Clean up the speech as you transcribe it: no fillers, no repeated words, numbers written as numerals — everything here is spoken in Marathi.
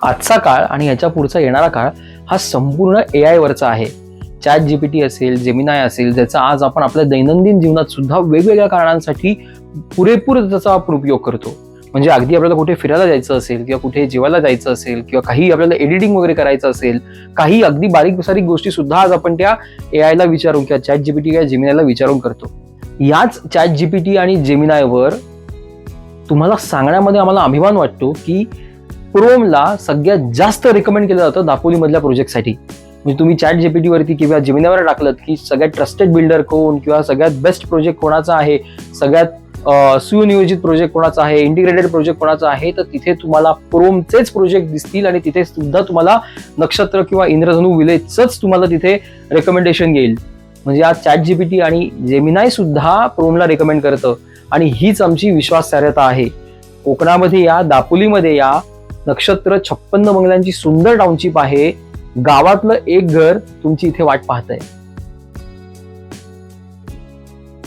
आजचा काळ आणि याच्या पुढचा येणारा काळ हा संपूर्ण AI वरचा आहे. चॅट जीपीटी असेल, जेमिनाय असेल, ज्याचा आज आपण आपल्या दैनंदिन जीवनात सुद्धा वेगवेगळ्या कारणांसाठी पुरेपूर त्याचा आपण उपयोग करतो. म्हणजे अगदी आपल्याला कुठे फिरायला जायचं असेल किंवा कुठे जेवायला जायचं असेल किंवा काही आपल्याला एडिटिंग वगैरे करायचं असेल, काही अगदी बारीक सारीक गोष्टी सुद्धा आज आपण त्या एआयला विचारून किंवा चॅट जीपीटी किंवा जेमिनायला विचारून करतो. याच चॅट जीपीटी आणि जेमिनायवर तुम्हाला सांगण्यामध्ये आम्हाला अभिमान वाटतो की क्रोमला सगळ्यात जास्त रिकमेंड केलं जातं दापोलीमधल्या प्रोजेक्टसाठी. म्हणजे तुम्ही चॅट जीपीटी वरती किंवा जेमिनायवर टाकलं की सगळ्यात ट्रस्टेड बिल्डर कोण किंवा सगळ्यात बेस्ट प्रोजेक्ट कोणाचा आहे, सगळ्यात सुनियोजित प्रोजेक्ट कोणाचा आहे, इंटिग्रेटेड प्रोजेक्ट कोणाचा आहे, तर तिथे तुम्हाला क्रोमचेच प्रोजेक्ट दिसतील आणि तिथे सुद्धा तुम्हाला नक्षत्र किंवा इंद्रधनू विलेजच तुम्हाला तिथे रेकमेंडेशन येईल. म्हणजे आज चॅट जीपीटी आणि जेमिनाय सुद्धा क्रोमला रेकमेंड करतं आणि हीच आमची विश्वासार्हता आहे. कोकणामध्ये या, दापोलीमध्ये या, नक्षत्र 56 बंगल्यांची सुंदर टाउनशिप आहे. गावातलं एक घर तुमची इथे वाट पाहतंय.